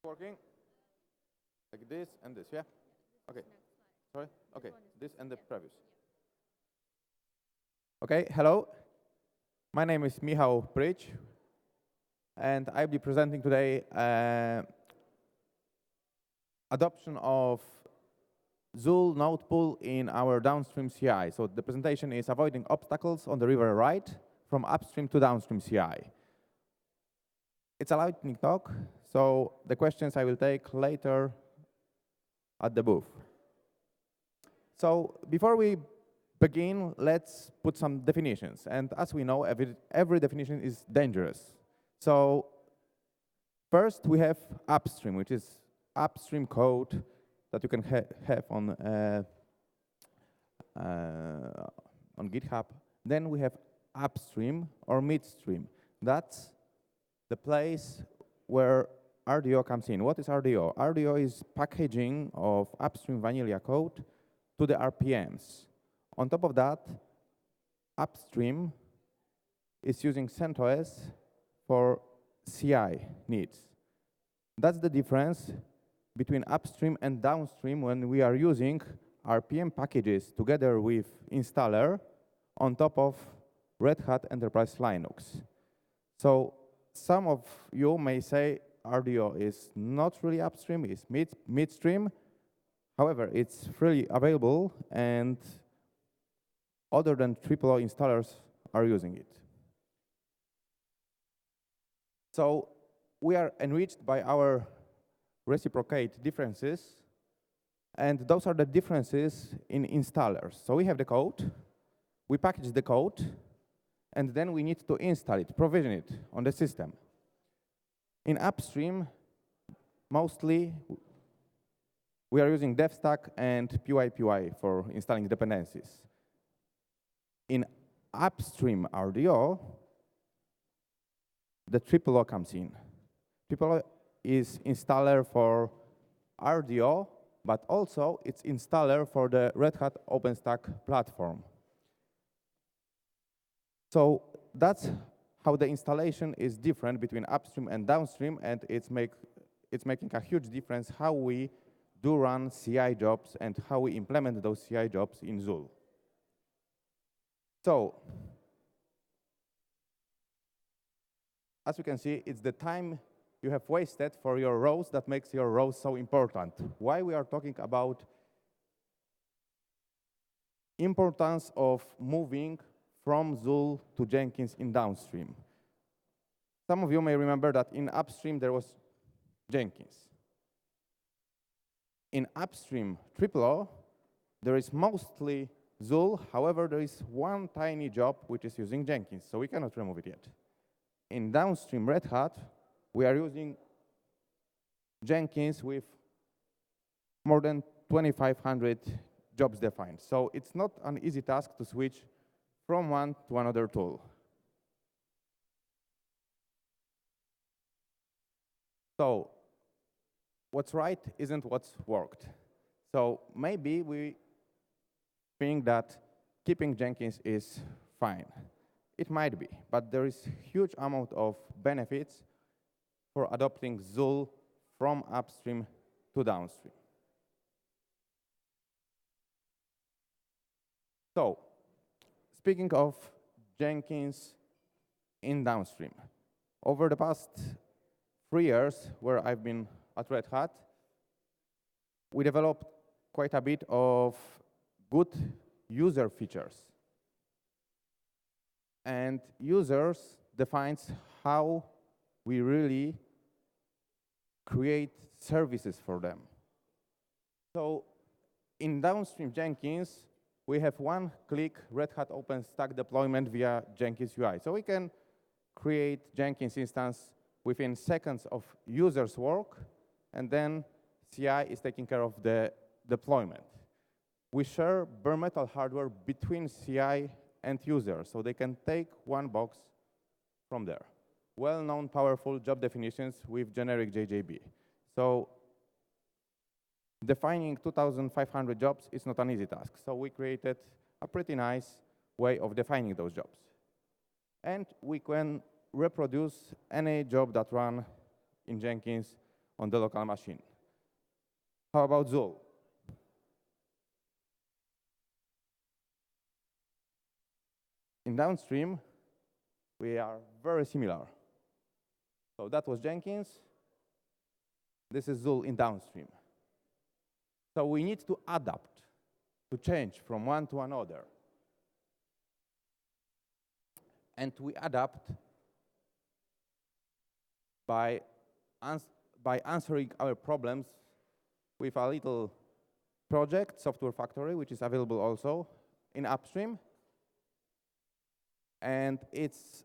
Working like this and this, yeah? Okay. Sorry? Okay, this and the previous. Okay, hello. My name is Michał Pryć, and I'll be presenting today adoption of Zuul node pool in our downstream CI. So the presentation is avoiding obstacles on the river right from upstream to downstream CI. It's a lightning talk, so the questions I will take later at the booth. So before we begin, let's put some definitions. And as we know, every definition is dangerous. So first, we have upstream, which is upstream code that you can have on GitHub. Then we have upstream or midstream. That's the place where RDO comes in. What is RDO? RDO is packaging of upstream vanilla code to the RPMs. On top of that, upstream is using CentOS for CI needs. That's the difference between upstream and downstream when we are using RPM packages together with installer on top of Red Hat Enterprise Linux. So some of you may say RDO is not really upstream, it's midstream. However, it's freely available, and other than TripleO installers are using it. So we are enriched by our reciprocate differences, and those are the differences in installers. So we have the code, we package the code, and then we need to install it, provision it on the system. In upstream, mostly we are using DevStack and PyPy for installing dependencies. In upstream RDO, the TripleO comes in. TripleO is installer for RDO, but also it's installer for the Red Hat OpenStack platform. So that's how the installation is different between upstream and downstream, and it's making a huge difference how we do run CI jobs and how we implement those CI jobs in Zuul. So, as you can see, it's the time you have wasted for your RHOS that makes your RHOS so important. Why we are talking about importance of moving from Zuul to Jenkins in downstream. Some of you may remember that in upstream there was Jenkins. In upstream TripleO, there is mostly Zuul. However, there is one tiny job which is using Jenkins, so we cannot remove it yet. In downstream Red Hat, we are using Jenkins with more than 2,500 jobs defined. So it's not an easy task to switch from one to another tool. So what's right isn't what's worked. So maybe we think that keeping Jenkins is fine. It might be, but there is huge amount of benefits for adopting Zuul from upstream to downstream. So, speaking of Jenkins in downstream, over the past 3 years where I've been at Red Hat, we developed quite a bit of good user features. And users defines how we really create services for them. So in downstream Jenkins, we have one-click Red Hat OpenStack deployment via Jenkins UI. So we can create Jenkins instance within seconds of users' work, and then CI is taking care of the deployment. We share bare metal hardware between CI and users, so they can take one box from there. Well-known, powerful job definitions with generic JJB. So defining 2,500 jobs is not an easy task. So we created a pretty nice way of defining those jobs. And we can reproduce any job that run in Jenkins on the local machine. How about Zool? In downstream, we are very similar. So that was Jenkins. This is Zool in downstream. So we need to adapt, to change from one to another. And we adapt by answering our problems with a little project, Software Factory, which is available also in Upstream. And it's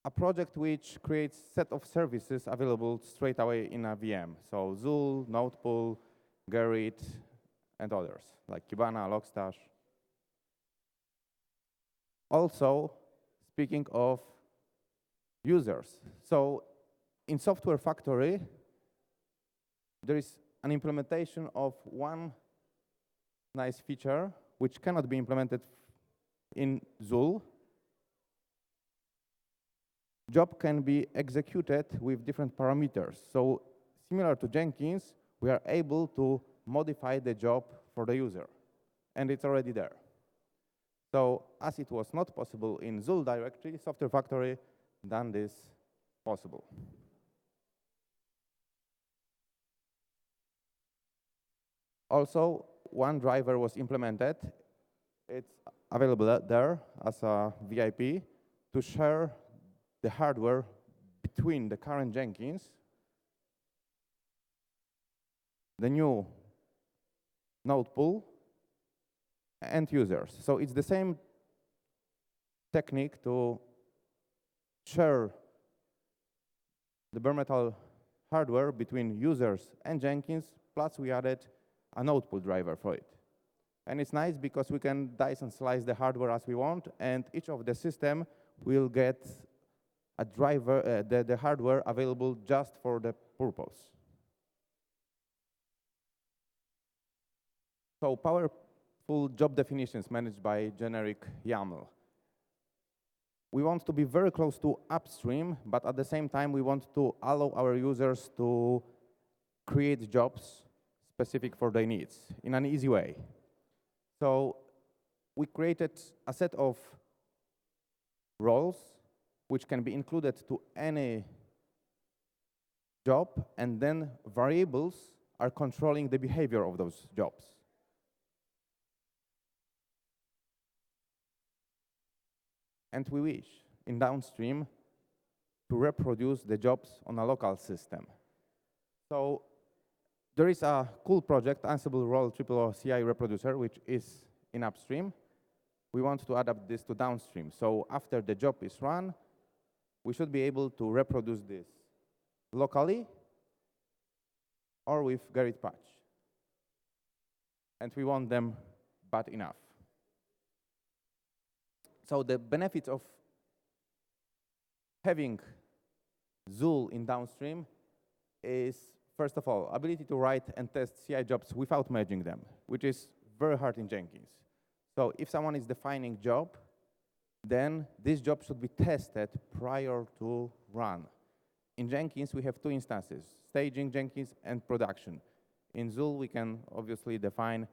a project which creates a set of services available straight away in a VM. So Zool, Nodepool, Gerrit, and others, like Kibana, Logstash. Also, speaking of users, so in Software Factory, there is an implementation of one nice feature which cannot be implemented in Zool. Job can be executed with different parameters. So similar to Jenkins, we are able to modify the job for the user, and it's already there. So as it was not possible in Zool directly, Software Factory done this possible. Also, one driver was implemented. It's available there as a VIP to share the hardware between the current Jenkins, the new Nodepool, and users. So it's the same technique to share the bare metal hardware between users and Jenkins, plus we added a Nodepool driver for it. And it's nice because we can dice and slice the hardware as we want, and each of the system will get a driver, the hardware available just for the purpose. So powerful job definitions managed by generic YAML. We want to be very close to upstream, but at the same time, we want to allow our users to create jobs specific for their needs in an easy way. So we created a set of roles which can be included to any job, and then variables are controlling the behavior of those jobs. And we wish, in downstream, to reproduce the jobs on a local system. So there is a cool project, Ansible RHEL TripleO CI reproducer, which is in upstream. We want to adapt this to downstream. So after the job is run, we should be able to reproduce this locally or with Gerrit patch. And we want them bad enough. So the benefits of having Zool in downstream is, first of all, ability to write and test CI jobs without merging them, which is very hard in Jenkins. So if someone is defining job, then this job should be tested prior to run. In Jenkins, we have two instances, staging Jenkins and production. In Zool, we can obviously define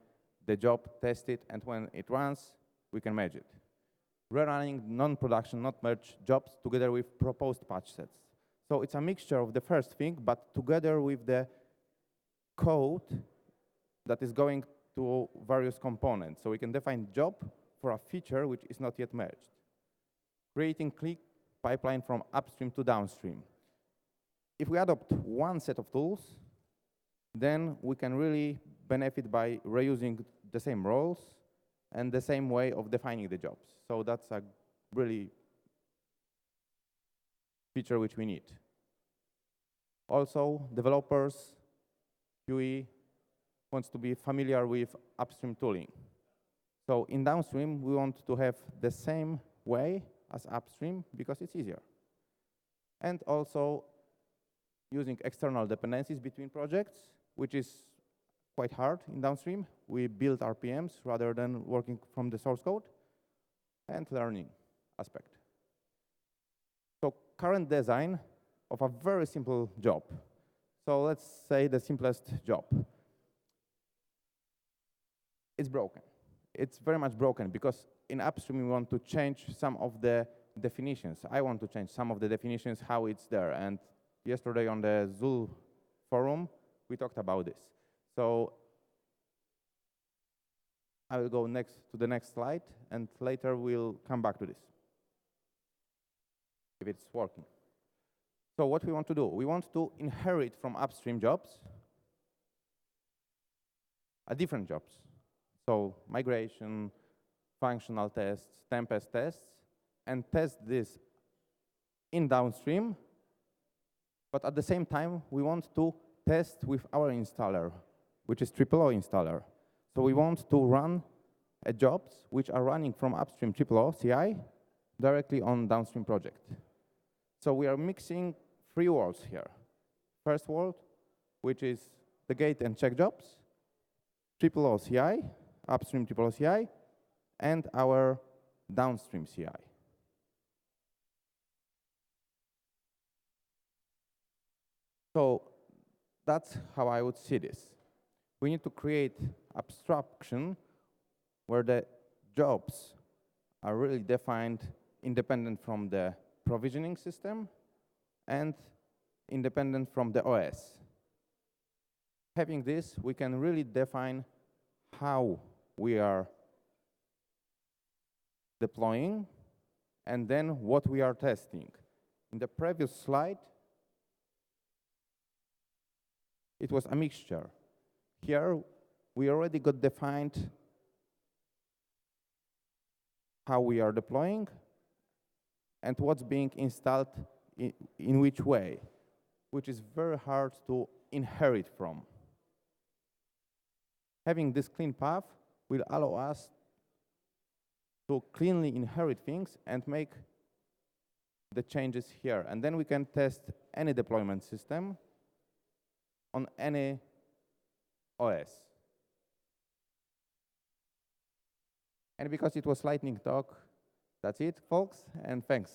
the job, test it, and when it runs, we can merge it. Rerunning non-production, not merge jobs together with proposed patch sets. So it's a mixture of the first thing, but together with the code that is going to various components. So we can define job for a feature which is not yet merged. Creating click pipeline from upstream to downstream. If we adopt one set of tools, then we can really benefit by reusing the same roles and the same way of defining the jobs. So that's a really feature which we need. Also, developers, QE, wants to be familiar with upstream tooling. So in downstream, we want to have the same way as upstream because it's easier. And also using external dependencies between projects, which is quite hard in downstream. We build RPMs rather than working from the source code, and learning aspect. So current design of a very simple job. So let's say the simplest job. It's broken. It's very much broken because in Upstream we want to change some of the definitions. I want to change some of the definitions, how it's there. And yesterday on the Zul forum, we talked about this. So I will go to the next slide, and later we'll come back to this, if it's working. So what we want to do, we want to inherit from Upstream jobs different jobs. So migration, functional tests, Tempest tests, and test this in Downstream. But at the same time, we want to test with our installer, which is TripleO installer. So we want to run jobs which are running from Upstream TripleO CI directly on Downstream project. So we are mixing 3 worlds here. First world, which is the gate and check jobs, TripleO CI, Upstream TripleO CI, and our Downstream CI. So that's how I would see this. We need to create abstraction where the jobs are really defined independent from the provisioning system and independent from the OS. Having this, we can really define how we are deploying and then what we are testing. In the previous slide, it was a mixture. Here, we already got defined how we are deploying and what's being installed in which way, which is very hard to inherit from. Having this clean path will allow us to cleanly inherit things and make the changes here. And then we can test any deployment system on any OS. And because it was lightning talk, that's it, folks, and thanks.